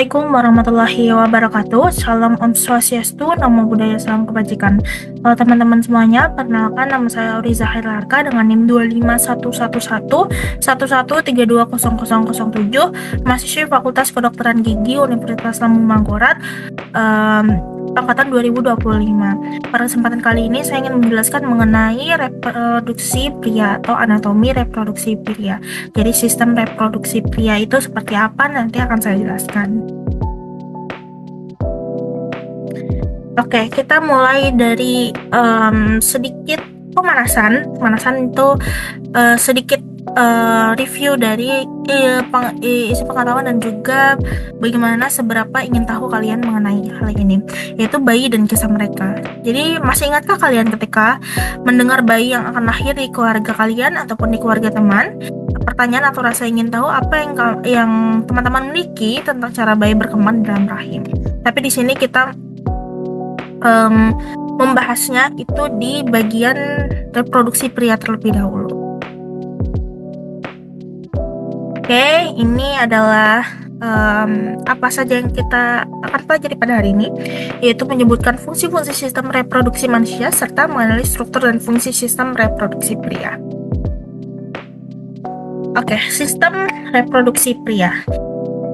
Assalamualaikum warahmatullahi wabarakatuh. Salam Om Swastiastu, Namo Buddhaya, Salam Kebajikan. Halo teman-teman semuanya, perkenalkan nama saya Auriza Khairlarka dengan NIM 2511111320007, mahasiswi Fakultas Kedokteran Gigi Universitas Lambung Mangkurat, angkatan 2025. Pada kesempatan kali ini saya ingin menjelaskan mengenai reproduksi pria atau anatomi reproduksi pria. Jadi sistem reproduksi pria itu seperti apa nanti akan saya jelaskan. Oke, kita mulai dari sedikit pemanasan. Pemanasan itu sedikit review dari isi pengetahuan dan juga bagaimana seberapa ingin tahu kalian mengenai hal ini, yaitu bayi dan kisah mereka. Jadi masih ingatkah kalian ketika mendengar bayi yang akan lahir di keluarga kalian ataupun di keluarga teman? Pertanyaan atau rasa ingin tahu apa yang teman-teman miliki tentang cara bayi berkembang dalam rahim. Tapi di sini kita membahasnya itu di bagian reproduksi pria terlebih dahulu. Oke, ini adalah apa saja yang kita akan pelajari pada hari ini, yaitu menyebutkan fungsi-fungsi sistem reproduksi manusia serta mengenali struktur dan fungsi sistem reproduksi pria. Oke, sistem reproduksi pria.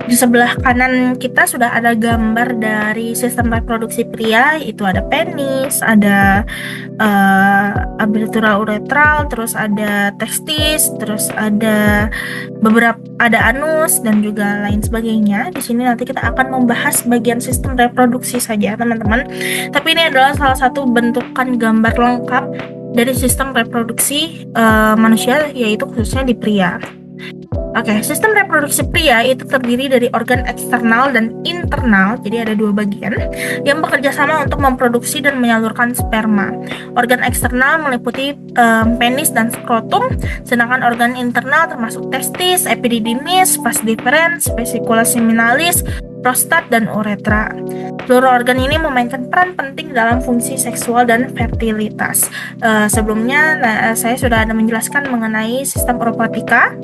Di sebelah kanan kita sudah ada gambar dari sistem reproduksi pria. Itu ada penis, ada abertura uretral, terus ada testis, terus ada anus dan juga lain sebagainya. Di sini nanti kita akan membahas bagian sistem reproduksi saja, teman-teman. Tapi ini adalah salah satu bentukan gambar lengkap dari sistem reproduksi manusia, yaitu khususnya di pria. Oke, sistem reproduksi pria itu terdiri dari organ eksternal dan internal, jadi ada dua bagian yang bekerja sama untuk memproduksi dan menyalurkan sperma. Organ eksternal meliputi penis dan skrotum, sedangkan organ internal termasuk testis, epididymis, vas deferens, vesicula seminalis, prostat, dan uretra. Seluruh organ ini memainkan peran penting dalam fungsi seksual dan fertilitas. Sebelumnya saya sudah ada menjelaskan mengenai sistem oropatika.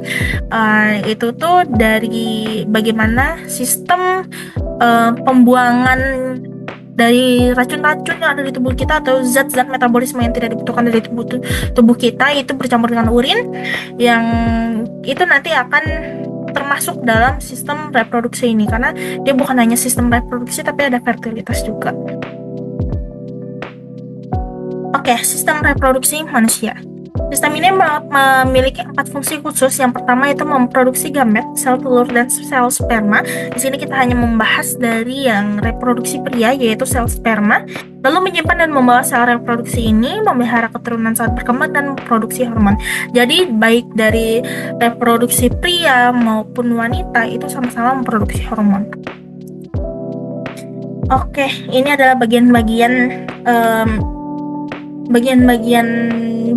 Itu tuh dari bagaimana sistem pembuangan dari racun-racun yang ada di tubuh kita atau zat-zat metabolisme yang tidak dibutuhkan dari tubuh kita itu bercampur dengan urin, yang itu nanti akan termasuk dalam sistem reproduksi ini, karena dia bukan hanya sistem reproduksi tapi ada fertilitas juga. Oke, sistem reproduksi manusia. Sistem ini memiliki 4 fungsi khusus. Yang pertama itu memproduksi gamet, sel telur, dan sel sperma. Di sini kita hanya membahas dari yang reproduksi pria, yaitu sel sperma. Lalu menyimpan dan membawa sel reproduksi ini, memelihara keturunan saat berkembang, dan memproduksi hormon. Jadi baik dari reproduksi pria maupun wanita itu sama-sama memproduksi hormon. Oke, ini adalah bagian-bagian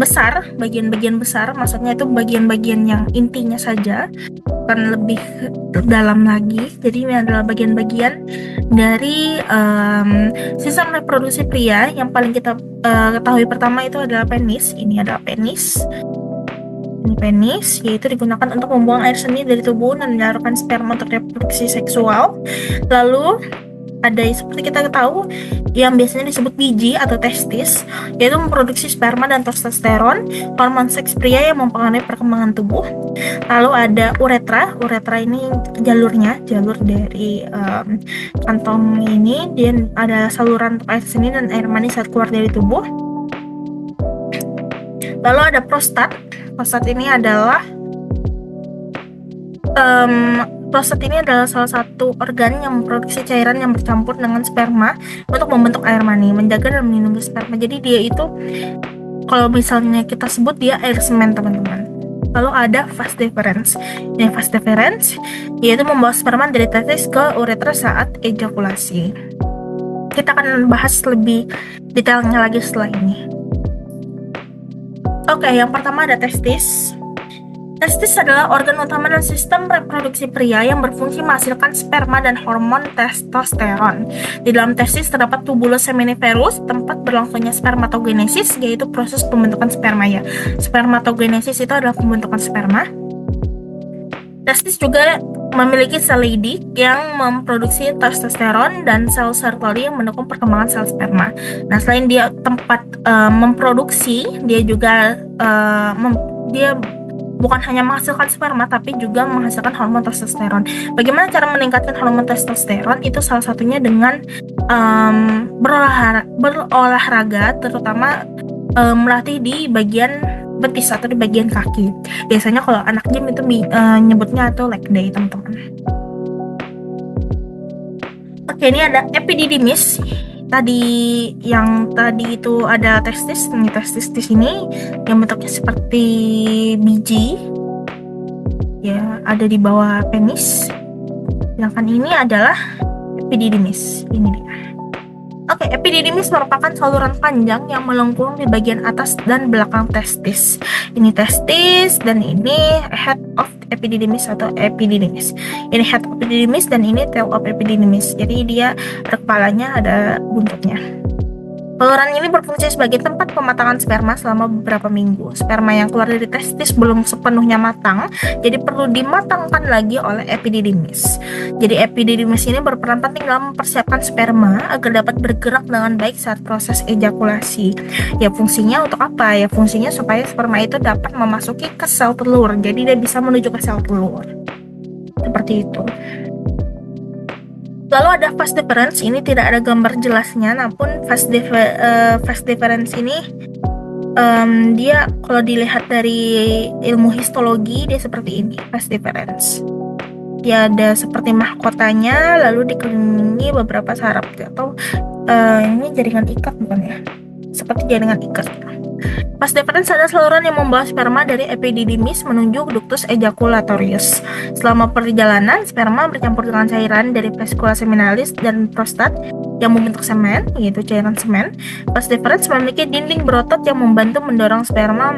besar, maksudnya itu bagian-bagian yang intinya saja, bukan lebih dalam lagi. Jadi ini adalah bagian-bagian dari sistem reproduksi pria. Yang paling kita ketahui pertama itu adalah penis. Ini adalah penis. Ini penis, yaitu digunakan untuk membuang air seni dari tubuh dan menyalurkan sperma untuk reproduksi seksual. Lalu ada seperti kita tahu yang biasanya disebut biji atau testis, yaitu memproduksi sperma dan testosteron, hormon seks pria yang mempengaruhi perkembangan tubuh. Lalu ada uretra. Uretra ini jalur dari kantong ini, dia ada saluran untuk air seni dan air mani saat keluar dari tubuh. Lalu ada prostat. Prostat ini adalah salah satu organ yang memproduksi cairan yang bercampur dengan sperma untuk membentuk air mani, menjaga dan melindungi sperma. Jadi dia itu, kalau misalnya kita sebut dia air semen, teman-teman. Lalu ada vas deferens. Yang vas deferens yaitu membawa sperma dari testis ke uretra saat ejakulasi. Kita akan bahas lebih detailnya lagi setelah ini. Oke, yang pertama ada testis. Testis adalah organ utama dalam sistem reproduksi pria yang berfungsi menghasilkan sperma dan hormon testosteron. Di dalam testis terdapat tubulus seminiferus, tempat berlangsungnya spermatogenesis, yaitu proses pembentukan sperma ya. Spermatogenesis itu adalah pembentukan sperma. Testis juga memiliki sel Leydig yang memproduksi testosteron dan sel Sertoli yang mendukung perkembangan sel sperma. Nah, selain dia tempat memproduksi, dia juga dia bukan hanya menghasilkan sperma tapi juga menghasilkan hormon testosteron. Bagaimana cara meningkatkan hormon testosteron? Itu salah satunya dengan berolahraga, terutama melatih di bagian betis atau di bagian kaki. Biasanya kalau anak gym itu nyebutnya atau leg day, teman-teman. Oke, ini ada epididymis. Tadi itu ada testis. Ini testis di sini yang bentuknya seperti biji, ya, ada di bawah penis. Sedangkan ini adalah epididymis. Ini dia. Oke, epididymis merupakan saluran panjang yang melengkung di bagian atas dan belakang testis. Ini testis dan ini head of epididymis atau epididymis. Ini head of epididymis dan ini tail of epididymis. Jadi dia ada kepalanya, ada buntutnya. Saluran ini berfungsi sebagai tempat pematangan sperma selama beberapa minggu. Sperma yang keluar dari testis belum sepenuhnya matang, jadi perlu dimatangkan lagi oleh epididymis. Jadi epididymis ini berperan penting dalam mempersiapkan sperma agar dapat bergerak dengan baik saat proses ejakulasi. Ya, fungsinya untuk apa? Ya, fungsinya supaya sperma itu dapat memasuki ke sel telur. Jadi dia bisa menuju ke sel telur. Seperti itu. Lalu ada phase difference, ini tidak ada gambar jelasnya, namun phase difference ini dia kalau dilihat dari ilmu histologi dia seperti ini, phase difference. Dia ada seperti mahkotanya, lalu dikelilingi beberapa saraf atau ini jaringan ikat bukan ya? Seperti jaringan ikat. Phase difference adalah saluran yang membawa sperma dari epididymis menuju ductus ejaculatorius. Selama perjalanan, sperma bercampur dengan cairan dari vesicula seminalis dan prostat yang membentuk semen, yaitu cairan semen. Phase difference memiliki dinding berotot yang membantu mendorong sperma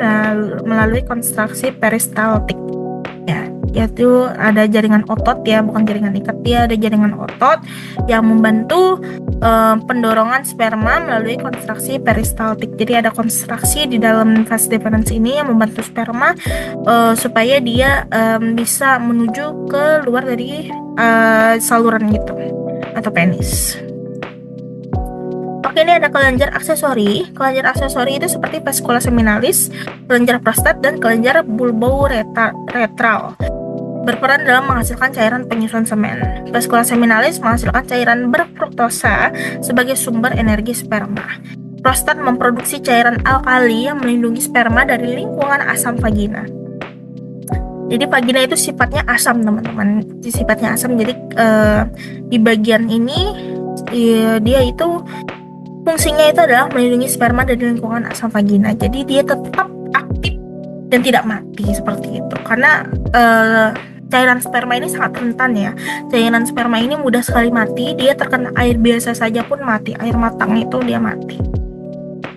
melalui konstruksi peristaltik. Ya, yaitu ada jaringan otot ya, bukan jaringan ikat, dia ada jaringan otot yang membantu pendorongan sperma melalui konstruksi peristaltik. Jadi ada konstruksi di dalam phase difference ini yang membantu sperma supaya dia bisa menuju ke luar dari saluran itu atau penis. Oke, ini ada kelenjar aksesori. Kelenjar aksesori itu seperti vesicula seminalis, kelenjar prostat, dan kelenjar bulbouretral. Berperan dalam menghasilkan cairan penyusun semen. Vesicula seminalis menghasilkan cairan berfruktosa sebagai sumber energi sperma. Prostat memproduksi cairan alkali yang melindungi sperma dari lingkungan asam vagina. Jadi vagina itu sifatnya asam, teman-teman. Sifatnya asam. Jadi di bagian ini dia itu fungsinya itu adalah melindungi sperma dari lingkungan asam vagina. Jadi dia tetap aktif dan tidak mati seperti itu. Karena cairan sperma ini sangat rentan ya. Cairan sperma ini mudah sekali mati. Dia terkena air biasa saja pun mati. Air matang itu dia mati.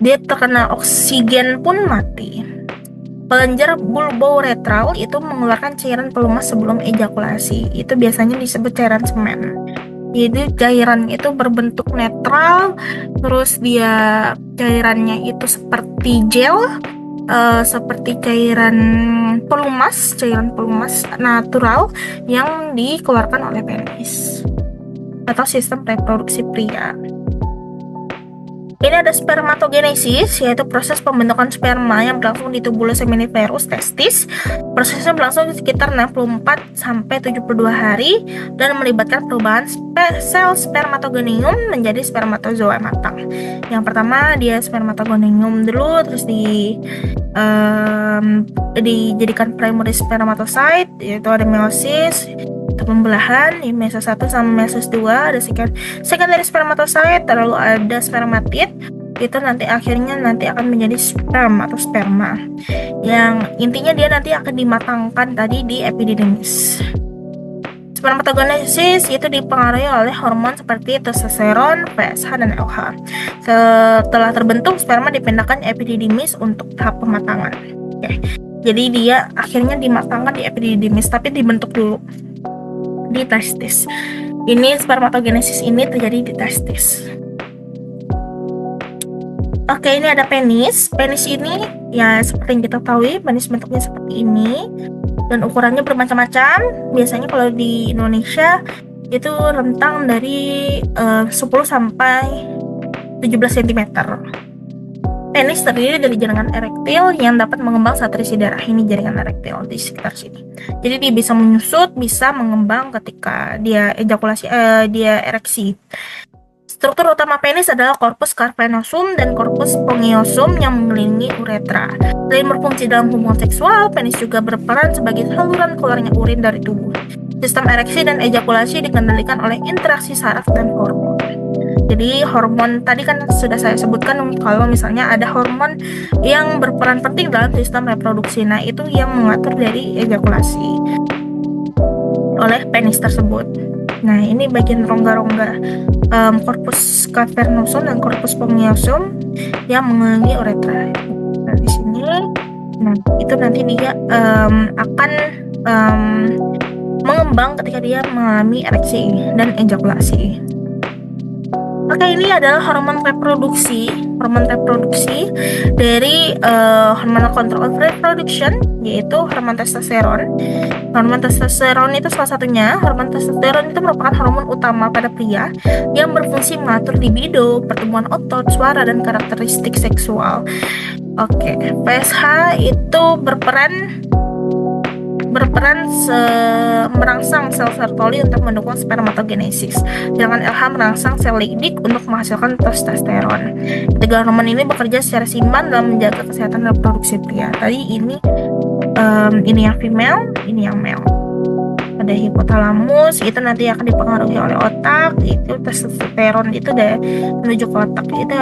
Dia terkena oksigen pun mati. Kelenjar bulbouretral itu mengeluarkan cairan pelumas sebelum ejakulasi. Itu biasanya disebut cairan semen. Jadi cairan itu berbentuk netral, terus dia cairannya itu seperti gel, seperti cairan pelumas natural yang dikeluarkan oleh penis atau sistem reproduksi pria. Ini ada spermatogenesis, yaitu proses pembentukan sperma yang berlangsung di tubulus seminiferus testis. Prosesnya berlangsung sekitar 64-72 hari dan melibatkan perubahan sel spermatogonium menjadi spermatozoa matang. Yang pertama dia spermatogonium dulu, terus dijadikan primary spermatocyte, yaitu ada meiosis, itu pembelahan di mesos 1 sama mesos 2, ada secondary spermatocyte, lalu ada spermatid, itu nanti akhirnya akan menjadi sperm atau sperma, yang intinya dia nanti akan dimatangkan tadi di epididymis. Spermatogenesis itu dipengaruhi oleh hormon seperti testosteron, FSH, dan LH. Setelah terbentuk, sperma dipindahkan epididymis untuk tahap pematangan. Oke. Jadi dia akhirnya dimatangkan di epididymis, tapi dibentuk dulu di testis. Ini spermatogenesis ini terjadi di testis. Oke, ini ada penis. Penis ini ya seperti yang kita ketahui, penis bentuknya seperti ini dan ukurannya bermacam-macam. Biasanya kalau di Indonesia itu rentang dari 10 sampai 17 cm. Penis terdiri dari jaringan erektil yang dapat mengembang saat terisi darah. Ini jaringan erektil di sekitar sini. Jadi dia bisa menyusut, bisa mengembang ketika dia ejakulasi, dia ereksi. Struktur utama penis adalah korpus cavernosum dan korpus spongiosum yang mengelilingi uretra. Selain berfungsi dalam hubungan seksual, penis juga berperan sebagai saluran keluarnya urin dari tubuh. Sistem ereksi dan ejakulasi dikendalikan oleh interaksi saraf dan hormon. Jadi hormon tadi kan sudah saya sebutkan kalau misalnya ada hormon yang berperan penting dalam sistem reproduksi. Nah, itu yang mengatur dari ejakulasi oleh penis tersebut. Nah, ini bagian rongga-rongga korpus cavernosum dan korpus spongiosum yang mengelilingi uretra. Nah, di sini, nah itu nanti dia akan mengembang ketika dia mengalami ereksi dan ejakulasi. Oke, ini adalah hormon reproduksi dari hormonal control of reproduction, yaitu hormon testosteron. Hormon testosteron itu salah satunya. Hormon testosteron itu merupakan hormon utama pada pria yang berfungsi mengatur libido, pertumbuhan otot, suara, dan karakteristik seksual. Oke, PSH itu berperan merangsang sel Sertoli untuk mendukung spermatogenesis, sedangkan LH merangsang sel Leydig untuk menghasilkan testosteron. Ketiga hormon ini bekerja secara seimbang dalam menjaga kesehatan reproduksi pria. Tadi ini yang female, ini yang male. Ada hipotalamus, itu nanti akan dipengaruhi oleh otak, itu testosteron itu menuju ke otak, itu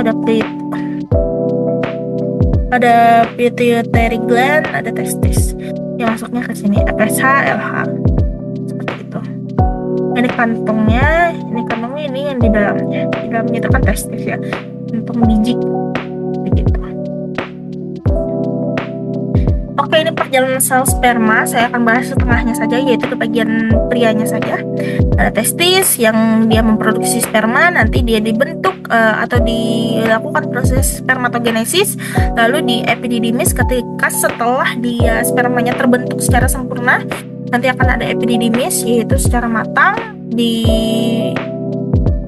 ada pituitary gland, ada testis yang masuknya ke sini, FSH, LH, seperti itu. Ini kantongnya, ini yang di dalamnya itu kan testis ya, kantung biji, begitu. Oke, ini perjalanan sel sperma. Saya akan bahas setengahnya saja, yaitu ke bagian prianya saja. Ada testis yang dia memproduksi sperma, nanti dia dibentuk atau dilakukan proses spermatogenesis, lalu di epididymis. Ketika setelah dia spermanya terbentuk secara sempurna, nanti akan ada epididymis, yaitu secara matang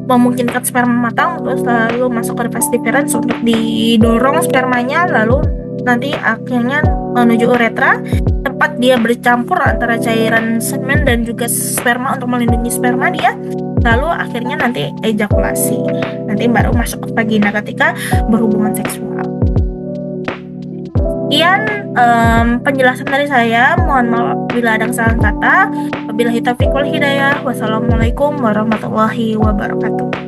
memungkinkan sperma matang, terus lalu masuk ke vas deferens untuk didorong spermanya, lalu nanti akhirnya menuju uretra, tempat dia bercampur antara cairan semen dan juga sperma untuk melindungi sperma dia, lalu akhirnya nanti ejakulasi, nanti baru masuk ke vagina ketika berhubungan seksual. Sekian penjelasan dari saya. Mohon maaf bila ada kesalahan kata. Wabillahi taufiq wal hidayah. Wassalamualaikum warahmatullahi wabarakatuh.